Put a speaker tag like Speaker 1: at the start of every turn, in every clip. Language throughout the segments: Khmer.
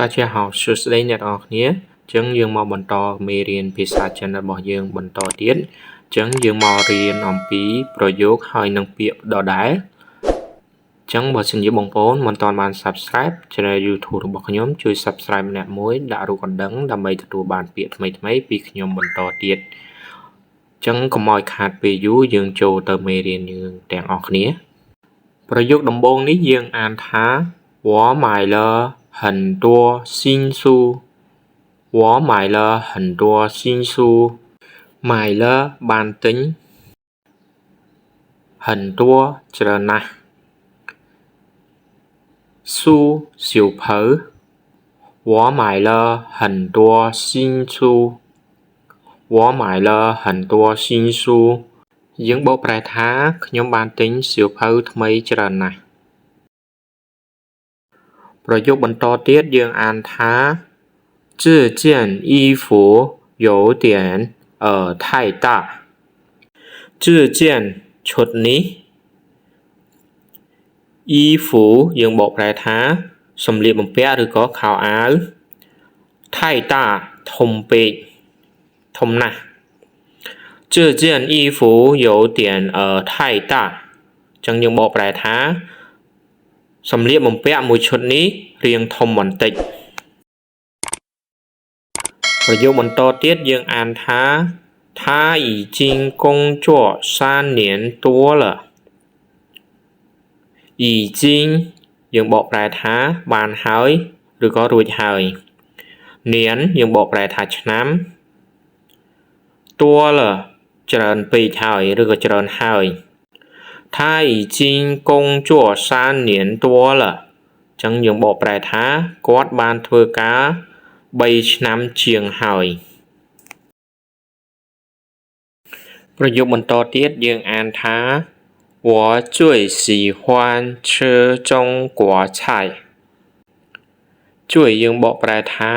Speaker 1: 大家好សួស្តីអ្នកនរគ្នាអញ្ចឹងយើងមកបន្តមេរៀនភាសាចិនរបស់យើងបន្តទៀតអញ្ចឹងយើងមករៀនអំពីប្រយោគហើយនិងពាក្យដដែលអញ្ចឹងបើសិនជាបងប្អូនមិនទាន់បាន Subscribe Channel YouTube របស់ខ្ញុំជួយ Subscribe ម្នាក់មួយដាក់រូបកណ្ដឹងដើម្បីទទួលបានពាក្យថ្មីៗពីខ្ញុំបន្តទៀតអញ្ចឹងកុំឲ្យខាតពេលយូរយើងចូលទៅមេរៀនយើងទាំងអស់គ្នាប្រយោគដំបូងនេះយើងអានថា我买了很多新书我买了很多新书买了បានទិញ很多ច្រើនណាស់书សៀវភៅ我买了很多新书我买了很多新书យើងបកប្រែថាខ្ញុំបានទិញសៀវភៅថ្មីច្រើនណាស់ប្រយោគបន្តទៀតយើងអានថា这件衣服有点太大这件ឈុតនេះ衣服យើងបកប្រែថាសម្លៀកបំពាក់ឬក៏ខោអាវ太大ធំពេកធំណាស់这件衣服有点太大ចឹងយើងបកប្រែថាសម្លៀកបំពាក់មួយឈុតនេះរាងធំបន្តិចប្រយោគបន្តទៀតយើងអានថា他已经工作3年多了已经យើងបកប្រែថាបានហើយឬក៏រួចហើយនានយើងបកប្រែថាឆ្នាំ多了ច្រើនពេកហើយឬក៏ច្រើនហើយ他已经工作3年多了ចឹងយើងបកប្រែថាគាត់បានធ្វើការ3ឆ្នាំជាងហើយប្រយោគបន្តទៀតយើងអានថា我最喜欢吃中国菜ជួយយើងបកប្រែថា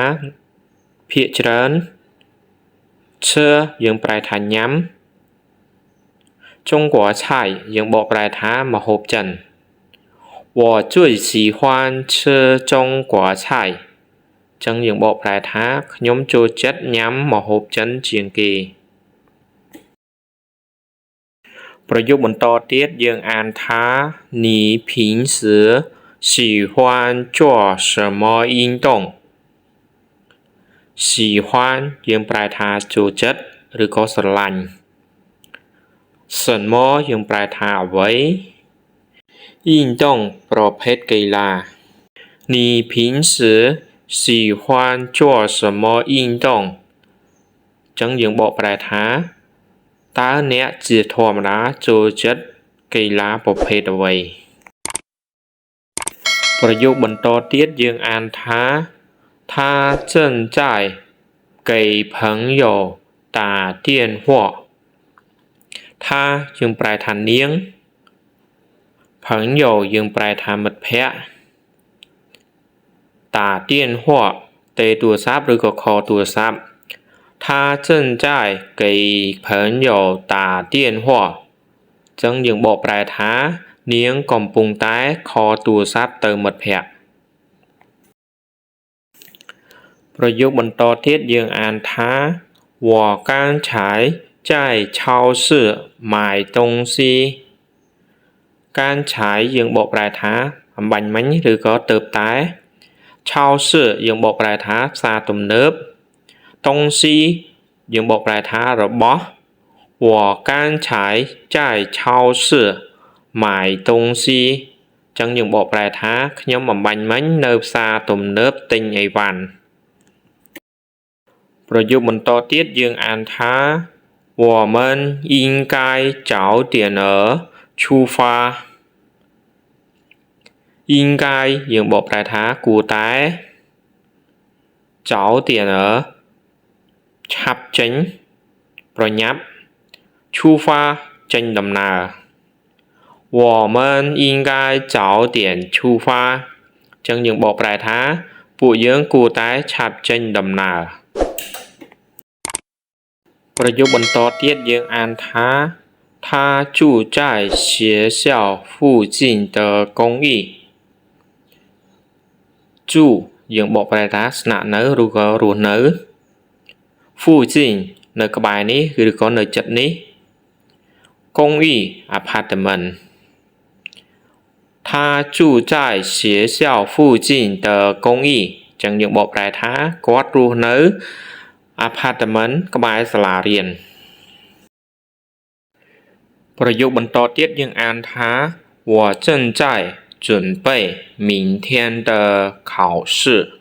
Speaker 1: ភាគច្រើនឈើយើងប្រែថាញ៉ាំ中国菜យើងបកប្រែថាម្ហូបចិន我最喜欢吃中国菜ចឹងយើងបកប្រែថាខ្ញុំចូលចិត្តញ៉ាំម្ហូបចិនជាងគេប្រយោគបន្តទៀតយើងអានថា你平时喜欢做什么运动喜欢យើងប្រែថាចូលចិត្តឬក៏ស្រឡាញ់什么យើងប្រែថាអ្វី运动ប្រភេទកីឡា你平时喜欢做什么运动ចឹងយើងបកប្រែថាតើអ្នកជាធម្មតាចូលចិត្តកីឡាប្រភេទអ្វីប្រយោគបន្តទៀតយើងអានថា他正在给朋友打电话ថាយើងប្រែថានាង朋友យើងប្រែថាមិត្តភក្តិ打电话ទេទូរស័ព្ទឬក៏ខលទូរស័ព្ទ他正在给朋友打电话ចឹងយើងបកប្រែថានាងកំពុងតែខលទូរស័ព្ទទៅមិត្តភក្តិប្រយោគបន្តទៀតយើងអានថា我刚才在超市买东西刚才យើងបកប្រែថាអំបញ្ញមិញឬក៏ទៅតែ超市យើងបកប្រែថាផ្សារទំនើប东西យើងបកប្រែថារបស់我刚才在超市买东西ចឹងយើងបកប្រែថាខ្ញុំអំបញ្ញមិញនៅផ្សារទំនើបទិញអីវ៉ាន់ប្រយោគបន្តទៀតយើងអានថា我们应该早点出发应该យើងបកប្រែថាគួរតែ早点ឆាប់ចេញប្រញាប់出发ចេញដំណើរ我们应该早点出发ចឹងយើងបកប្រែថាពួកយើងគួរតែឆាប់ចេញដំណើរប្រយោគបន្តទៀតយើងអានថា他住在学校附近的公寓住យើងបកប្រែថាស្នាក់នៅឬក៏រស់នៅ附近នៅក្បែរនេះឬក៏នៅជិតនេះ公寓 apartment 他住在学校附近的公寓ចឹងយើងបកប្រែថាគាត់រស់នៅ apartment ក្បែរសាលារៀនប្រយោគបន្តទៀតយើងអានថា我正在准备明天的考试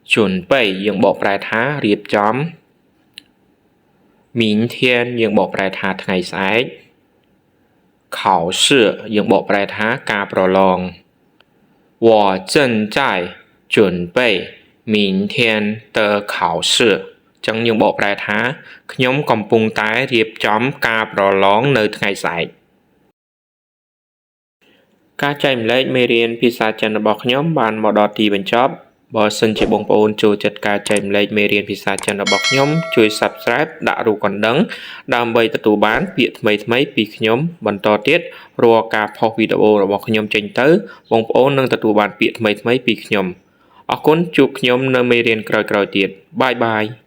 Speaker 1: 准备យើងបកប្រែថារៀបចំ明天យើងបកប្រែថាថ្ងៃស្អែក考试យើងបកប្រែថាការប្រឡង我正在准备明天的考试ចឹងយើងបកប្រែថាខ្ញុំកំពុងតែរៀបចំការប្រឡងនៅថ្ងៃស្អែកការចែកម្លែកមេរៀនភាសាចិនរបស់ខ្ញុំបានមកដល់ទីបញ្ចប់បើសិនជាបងប្អូនចូលចិត្តការចែកម្លែកមេរៀនភាសាចិនរបស់ខ្ញុំជួយ Subscribe ដាក់រូបកណ្ដឹងដើម្បីទទួលបានពាក្យថ្មីៗពីខ្ញុំបន្តទៀតរាល់ការផុសវីដេអូរបស់ខ្ញុំចេញទៅបងប្អូននឹងទទួលបានពាក្យថ្មីៗពីខ្ញុំអរគុណជួបខ្ញុំនៅមេរៀនក្រោយៗទៀតបាយបាយ